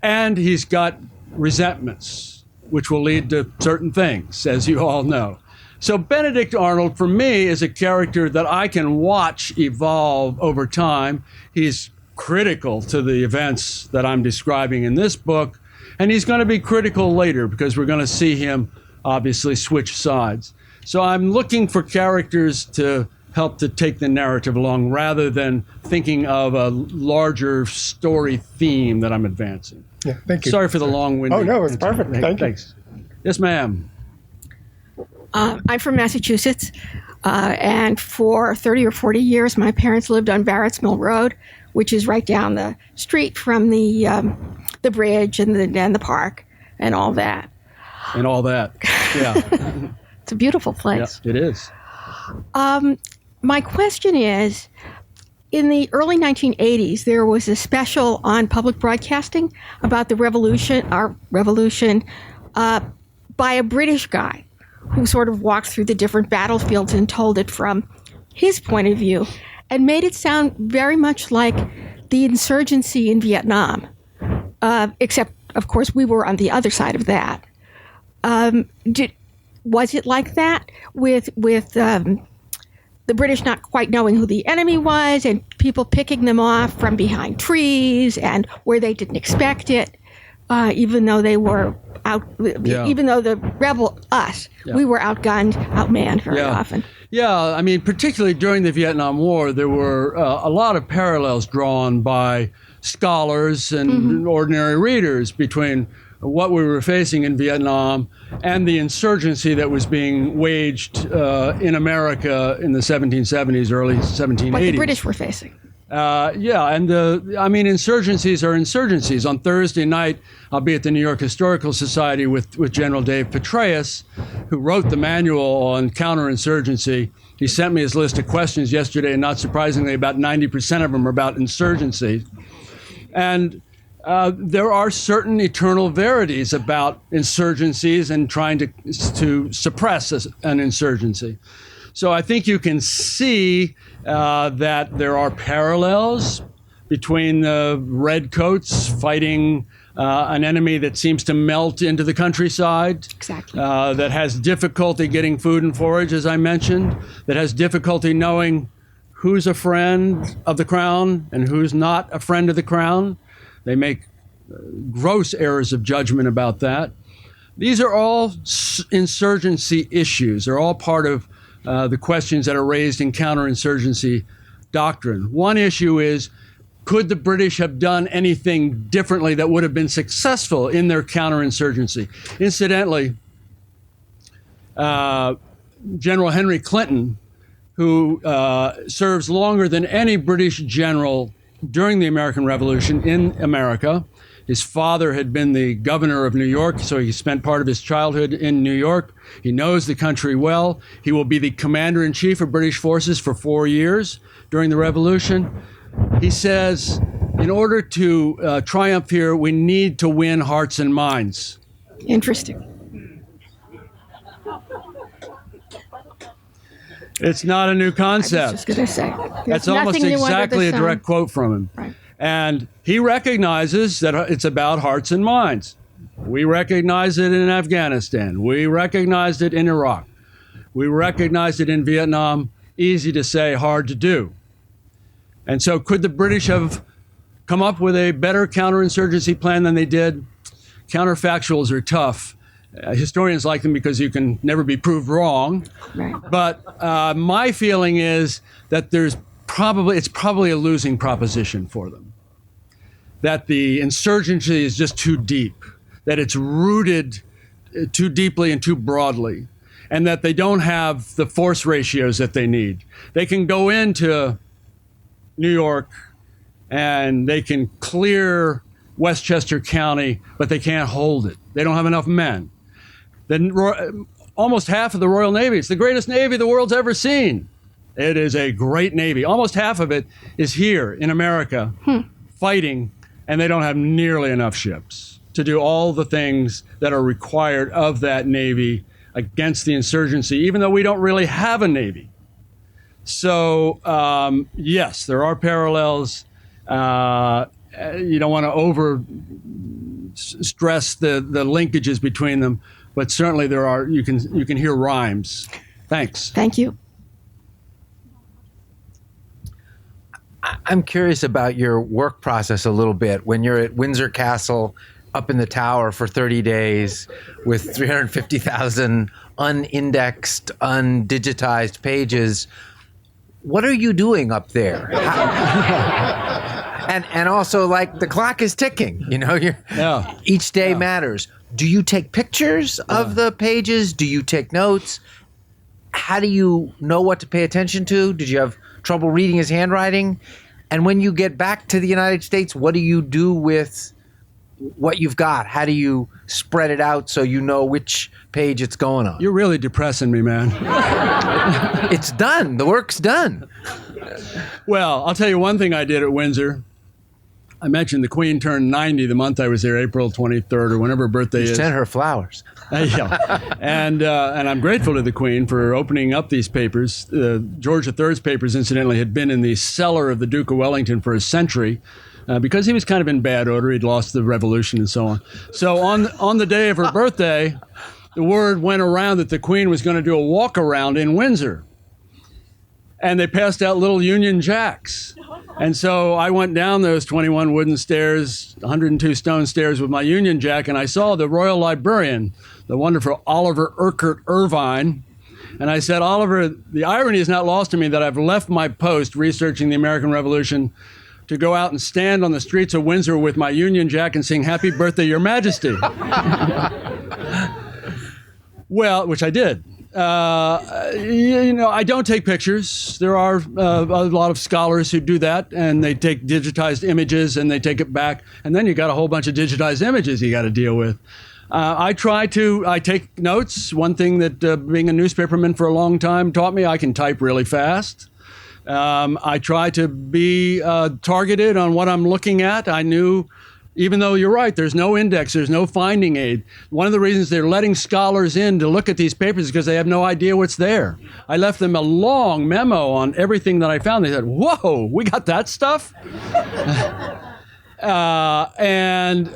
And he's got resentments, which will lead to certain things, as you all know. So Benedict Arnold, for me, is a character that I can watch evolve over time. He's critical to the events that I'm describing in this book, And he's going to be critical later because we're going to see him obviously switch sides. So I'm looking for characters to help to take the narrative along rather than thinking of a larger story theme that I'm advancing. Yeah, thank you. Sorry for the long-winded. Oh, no, it's perfect. Thank you. Thanks. Yes, ma'am. I'm from Massachusetts, and for 30 or 40 years, my parents lived on Barrett's Mill Road, which is right down the street from the bridge and the park and all that. And all that, yeah. It's a beautiful place. Yeah, it is. My question is, in the early 1980s, there was a special on public broadcasting about the our revolution, by a British guy who sort of walked through the different battlefields and told it from his point of view and made it sound very much like the insurgency in Vietnam, except, of course, we were on the other side of that. Was it like that with the British not quite knowing who the enemy was and people picking them off from behind trees and where they didn't expect it, even though they were even though the we were outgunned, outmanned very often. Yeah, I mean, particularly during the Vietnam War, there were a lot of parallels drawn by scholars and ordinary readers between what we were facing in Vietnam and the insurgency that was being waged in America in the 1770s, early 1780s. What the British were facing. Insurgencies are insurgencies. On Thursday night, I'll be at the New York Historical Society with General Dave Petraeus, who wrote the manual on counterinsurgency. He sent me his list of questions yesterday, and not surprisingly, about 90% of them are about insurgency. And there are certain eternal verities about insurgencies and trying to suppress an insurgency. So I think you can see that there are parallels between the redcoats fighting an enemy that seems to melt into the countryside, exactly. That has difficulty getting food and forage, as I mentioned, that has difficulty knowing who's a friend of the crown and who's not a friend of the crown. They make gross errors of judgment about that. These are all insurgency issues. They're all part of the questions that are raised in counterinsurgency doctrine. One issue is, could the British have done anything differently that would have been successful in their counterinsurgency? Incidentally, General Henry Clinton, who serves longer than any British general during the American Revolution in America. His father had been the governor of New York, so he spent part of his childhood in New York. He knows the country well. He will be the commander-in-chief of British forces for 4 years during the Revolution. He says, in order to triumph here, we need to win hearts and minds. Interesting. It's not a new concept. I was just going to say. That's almost exactly a direct quote from him. Right. And he recognizes that it's about hearts and minds. We recognize it in Afghanistan. We recognized it in Iraq. We recognized it in Vietnam. Easy to say, hard to do. And so could the British have come up with a better counterinsurgency plan than they did? Counterfactuals are tough. Historians like them because you can never be proved wrong. Right. But my feeling is that it's probably a losing proposition for them. That the insurgency is just too deep, that it's rooted too deeply and too broadly, and that they don't have the force ratios that they need. They can go into New York and they can clear Westchester County, but they can't hold it. They don't have enough men. Then almost half of the Royal Navy, it's the greatest Navy the world's ever seen. It is a great Navy. Almost half of it is here in America fighting, and they don't have nearly enough ships to do all the things that are required of that Navy against the insurgency, even though we don't really have a Navy. So, yes, there are parallels. You don't want to over-stress the linkages between them, but certainly there are. You can hear rhymes. Thanks. Thank you. I'm curious about your work process a little bit. When you're at Windsor Castle, up in the tower for 30 days with 350,000 unindexed, undigitized pages. What are you doing up there? And also, like, the clock is ticking, each day matters. Do you take pictures of the pages? Do you take notes? How do you know what to pay attention to? Did you have trouble reading his handwriting? And when you get back to the United States, what do you do with what you've got? How do you spread it out so you know which page it's going on? You're really depressing me, man. It's done. The work's done. Well, I'll tell you one thing I did at Windsor. I mentioned the Queen turned 90 the month I was there, April 23rd or whenever her birthday is. Send her flowers. And I'm grateful to the Queen for opening up these papers. George III's papers, incidentally, had been in the cellar of the Duke of Wellington for a century because he was kind of in bad odor. He'd lost the Revolution and so on. So on the day of her birthday, the word went around that the Queen was going to do a walk around in Windsor. And they passed out little Union Jacks. And so I went down those 21 wooden stairs, 102 stone stairs with my Union Jack, and I saw the royal librarian, the wonderful Oliver Urquhart Irvine. And I said, Oliver, the irony is not lost to me that I've left my post researching the American Revolution to go out and stand on the streets of Windsor with my Union Jack and sing Happy Birthday, Your Majesty. Well, which I did. I don't take pictures. There are a lot of scholars who do that, and they take digitized images and they take it back, and then you got a whole bunch of digitized images you got to deal with. I take notes. One thing that being a newspaperman for a long time taught me, I can type really fast. I try to be targeted on what I'm looking at. I knew, even though you're right, there's no index, there's no finding aid. One of the reasons they're letting scholars in to look at these papers is because they have no idea what's there. I left them a long memo on everything that I found. They said, whoa, we got that stuff? And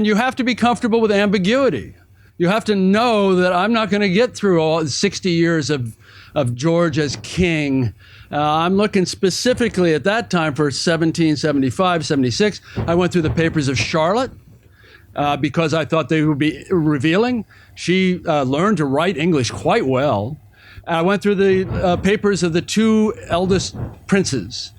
you have to be comfortable with ambiguity. You have to know that I'm not going to get through all 60 years of George as king. I'm looking specifically at that time for 1775, 76. I went through the papers of Charlotte because I thought they would be revealing. She learned to write English quite well. I went through the papers of the two eldest princes,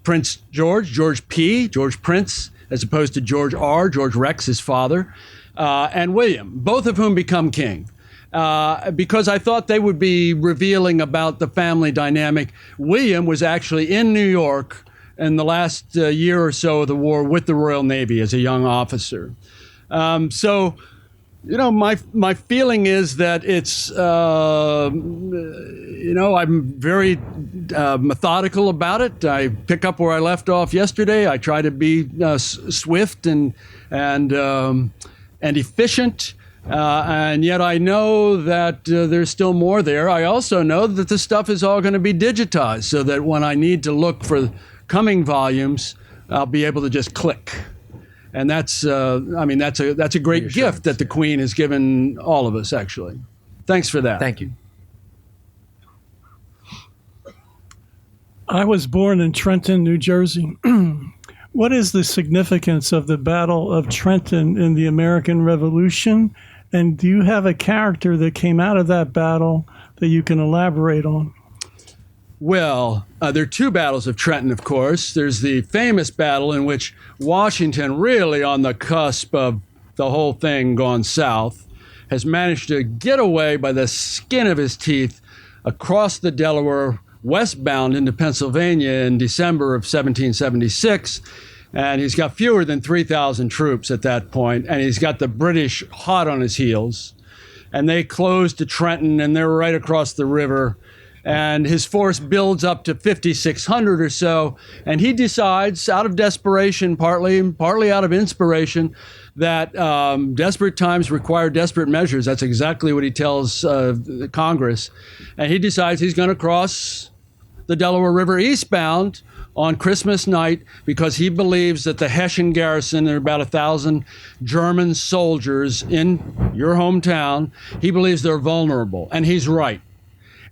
Prince George, George P., George Prince, as opposed to George R., George Rex, his father, and William, both of whom become king. Because I thought they would be revealing about the family dynamic. William was actually in New York in the last year or so of the war with the Royal Navy as a young officer. My feeling is that it's, I'm very methodical about it. I pick up where I left off yesterday. I try to be swift and efficient. And yet I know that there's still more there. I also know that the stuff is all going to be digitized so that when I need to look for coming volumes, I'll be able to just click. And that's a great gift that the Queen has given all of us, actually. Thanks for that. Thank you. I was born in Trenton, New Jersey. What is the significance of the Battle of Trenton in the American Revolution? And do you have a character that came out of that battle that you can elaborate on? Well, there are two battles of Trenton, of course. There's the famous battle in which Washington, really on the cusp of the whole thing gone south, has managed to get away by the skin of his teeth across the Delaware, westbound into Pennsylvania in December of 1776. And he's got fewer than 3,000 troops at that point, and he's got the British hot on his heels. And they close to Trenton, and they're right across the river. And his force builds up to 5,600 or so, and he decides, out of desperation, partly out of inspiration, that desperate times require desperate measures. That's exactly what he tells Congress. And he decides he's going to cross the Delaware River eastbound on Christmas night because he believes that the Hessian garrison, there are about 1,000 German soldiers in your hometown, he believes they're vulnerable, and he's right.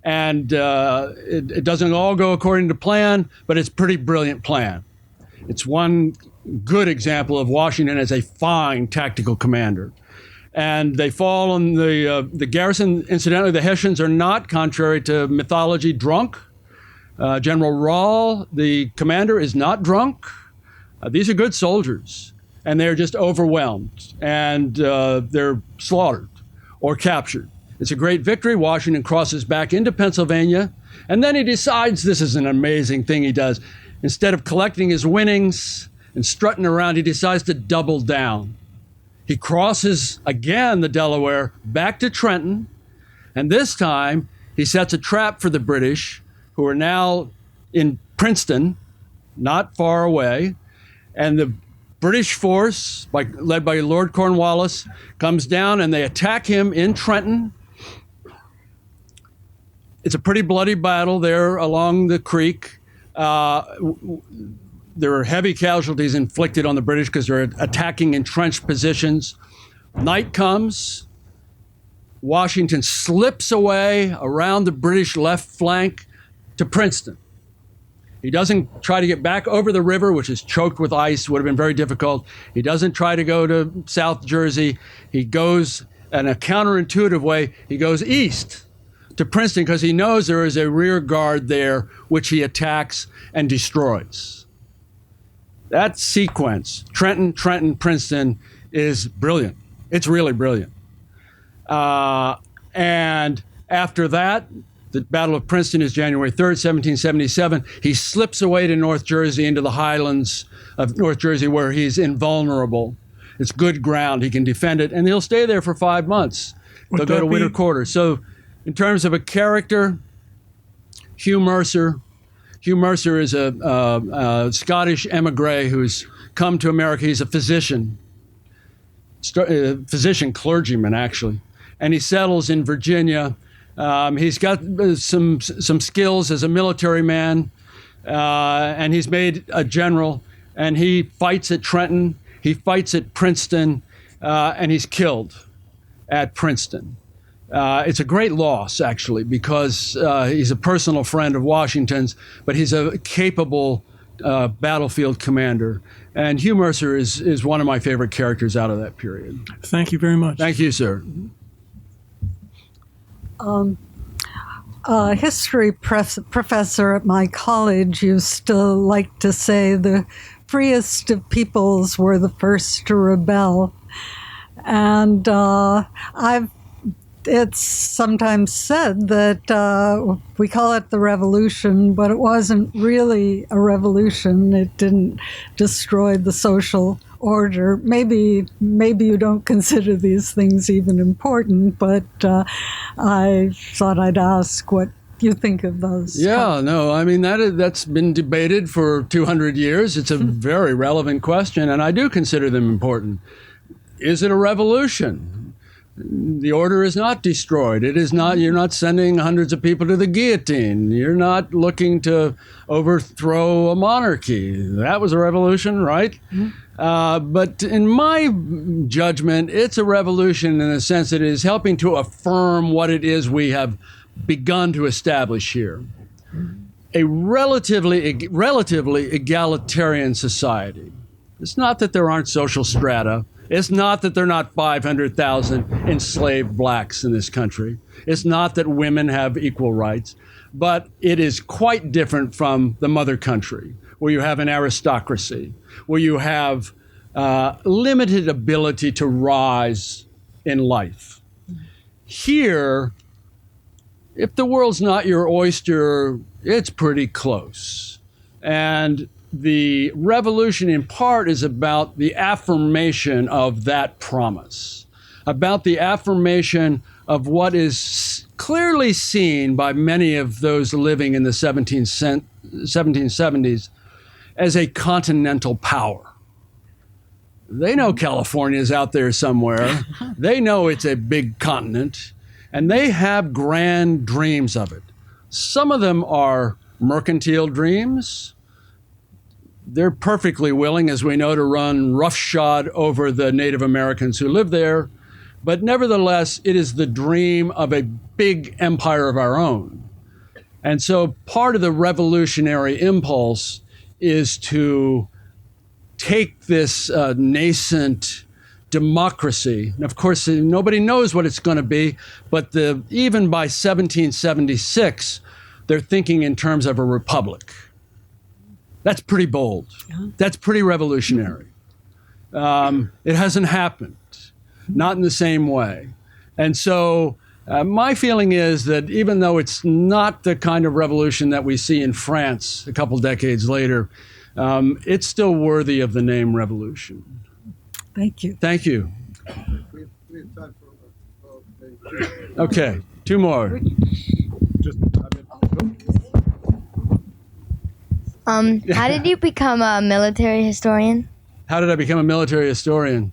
And it doesn't all go according to plan, but it's a pretty brilliant plan. It's one good example of Washington as a fine tactical commander. And they fall on the garrison. Incidentally, the Hessians are not, contrary to mythology, drunk. General Rahl, the commander, is not drunk. These are good soldiers, and they're just overwhelmed, and they're slaughtered or captured. It's a great victory. Washington crosses back into Pennsylvania, and then he decides, this is an amazing thing he does. Instead of collecting his winnings and strutting around, he decides to double down. He crosses again the Delaware back to Trenton, and this time he sets a trap for the British, who are now in Princeton, not far away, and the British force, led by Lord Cornwallis, comes down and they attack him in Trenton. It's a pretty bloody battle there along the creek. There are heavy casualties inflicted on the British because they're attacking entrenched positions. Night comes. Washington slips away around the British left flank to Princeton. He doesn't try to get back over the river, which is choked with ice, would have been very difficult. He doesn't try to go to South Jersey. He goes in a counterintuitive way. He goes east to Princeton because he knows there is a rear guard there, which he attacks and destroys. That sequence, Trenton, Princeton, is brilliant. It's really brilliant. And after that, the Battle of Princeton is January 3rd, 1777. He slips away to North Jersey, into the highlands of North Jersey, where he's invulnerable. It's good ground. He can defend it, and he'll stay there for 5 months. They'll go to winter quarters. So in terms of a character, Hugh Mercer. Hugh Mercer is a Scottish emigre who's come to America. He's a physician clergyman, actually. And he settles in Virginia. He's got some skills as a military man, and he's made a general, and he fights at Trenton, he fights at Princeton, and he's killed at Princeton. It's a great loss, actually, because he's a personal friend of Washington's, but he's a capable battlefield commander. And Hugh Mercer is one of my favorite characters out of that period. Thank you very much. Thank you, sir. History professor at my college used to like to say the freest of peoples were the first to rebel. And it's sometimes said that we call it the revolution, but it wasn't really a revolution. It didn't destroy the social order. Maybe you don't consider these things even important, but I thought I'd ask what you think of those. Yeah, no, I mean, that's been debated for 200 years. It's a very relevant question, and I do consider them important. Is it a revolution? The order is not destroyed. It is not. You're not sending hundreds of people to the guillotine. You're not looking to overthrow a monarchy. That was a revolution, right? But in my judgment, it's a revolution in the sense that it is helping to affirm what it is we have begun to establish here. A relatively egalitarian society. It's not that there aren't social strata. It's not that there are not 500,000 enslaved blacks in this country. It's not that women have equal rights. But it is quite different from the mother country, where you have an aristocracy, where you have limited ability to rise in life. Here, if the world's not your oyster, it's pretty close. And the revolution in part is about the affirmation of that promise, about the affirmation of what is clearly seen by many of those living in the 1770s as a continental power. They know California is out there somewhere. They know it's a big continent, and they have grand dreams of it. Some of them are mercantile dreams. They're perfectly willing, as we know, to run roughshod over the Native Americans who live there. But nevertheless, it is the dream of a big empire of our own. And so part of the revolutionary impulse is to take this nascent democracy, and of course nobody knows what it's going to be, but even by 1776, they're thinking in terms of a republic. That's pretty bold. That's pretty revolutionary. It hasn't happened, not in the same way. And so my feeling is that even though it's not the kind of revolution that we see in France a couple decades later, it's still worthy of the name revolution. Thank you. Thank you. Okay, two more. How did you become a military historian? How did I become a military historian?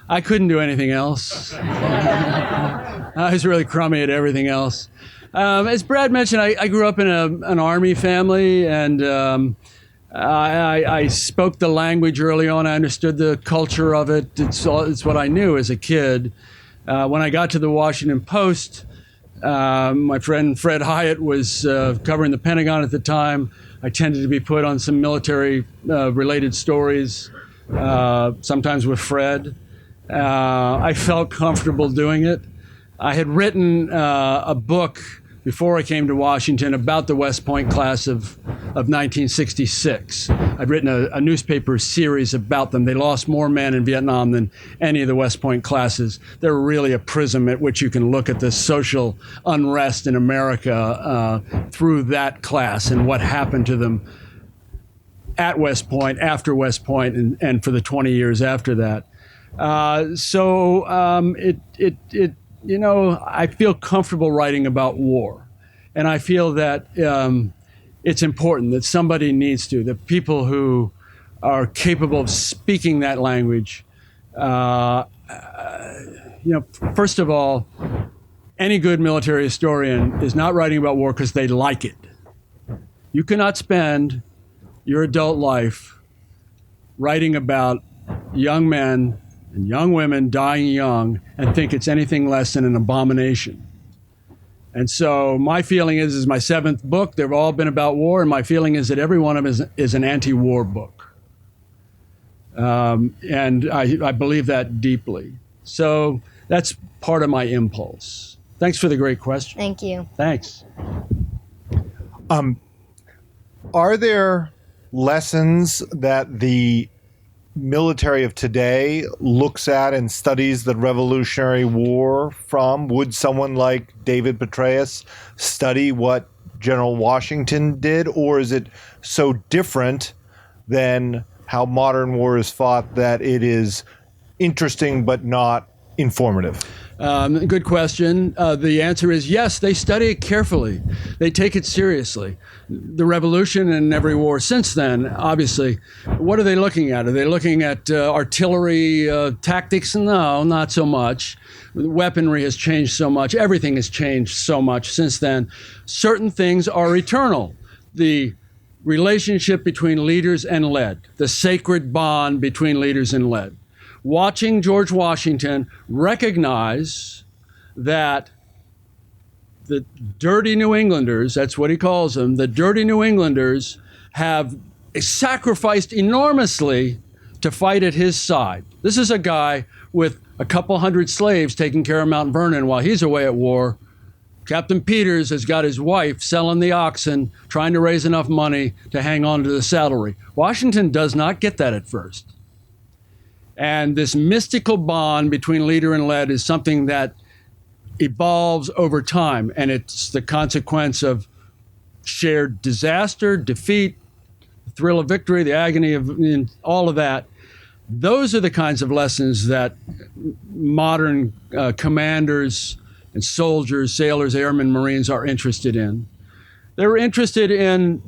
I couldn't do anything else. I was really crummy at everything else. As Brad mentioned, I grew up in an Army family, and I spoke the language early on. I understood the culture of it. It's what I knew as a kid. When I got to the Washington Post, my friend Fred Hyatt was covering the Pentagon at the time. I tended to be put on some military-related stories, sometimes with Fred. I felt comfortable doing it. I had written a book before I came to Washington about the West Point class of 1966. I'd written a newspaper series about them. They lost more men in Vietnam than any of the West Point classes. They're really a prism at which you can look at the social unrest in America through that class and what happened to them at West Point, after West Point, and for the 20 years after that. I feel comfortable writing about war, and I feel that it's important that somebody needs to, that people who are capable of speaking that language, first of all, any good military historian is not writing about war because they like it. You cannot spend your adult life writing about young men and young women dying young and think it's anything less than an abomination. And so my feeling is my seventh book, they've all been about war, and my feeling is that every one of them is an anti-war book. And I believe that deeply. So that's part of my impulse. Thanks for the great question. Thank you. Thanks. Are there lessons that the military of today looks at and studies the Revolutionary War from? Would someone like David Petraeus study what General Washington did, or is it so different than how modern war is fought that it is interesting but not informative? Good question. The answer is yes, they study it carefully. They take it seriously. The revolution and every war since then, obviously, what are they looking at? Are they looking at artillery tactics? No, not so much. Weaponry has changed so much. Everything has changed so much since then. Certain things are eternal. The relationship between leaders and led, the sacred bond between leaders and led. Watching George Washington recognize that the dirty New Englanders, that's what he calls them, the dirty New Englanders have sacrificed enormously to fight at his side. This is a guy with a couple hundred slaves taking care of Mount Vernon while he's away at war. Captain Peters has got his wife selling the oxen, trying to raise enough money to hang on to the saddlery. Washington does not get that at first. And this mystical bond between leader and led is something that evolves over time. And it's the consequence of shared disaster, defeat, the thrill of victory, the agony of all of that. Those are the kinds of lessons that modern commanders and soldiers, sailors, airmen, Marines are interested in. They're interested in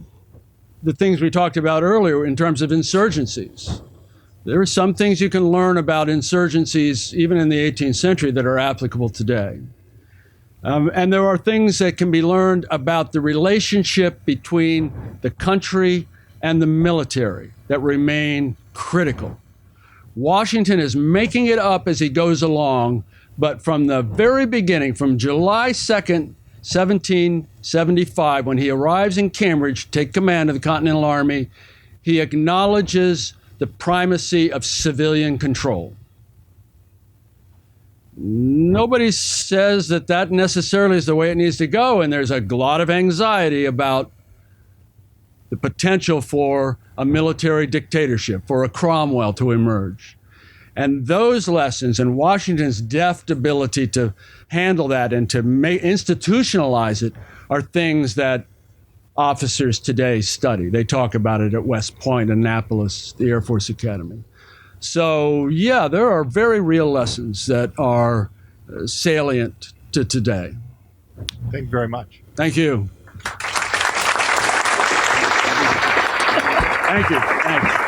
the things we talked about earlier in terms of insurgencies. There are some things you can learn about insurgencies, even in the 18th century, that are applicable today. And there are things that can be learned about the relationship between the country and the military that remain critical. Washington is making it up as he goes along, but from the very beginning, from July 2nd, 1775, when he arrives in Cambridge to take command of the Continental Army, he acknowledges the primacy of civilian control. Nobody says that that necessarily is the way it needs to go, and there's a lot of anxiety about the potential for a military dictatorship, for a Cromwell to emerge. And those lessons and Washington's deft ability to handle that and to institutionalize it are things that officers today study. They talk about it at West Point, Annapolis, the Air Force Academy. So, yeah, there are very real lessons that are salient to today. Thank you very much. Thank you. Thank you. Thank you.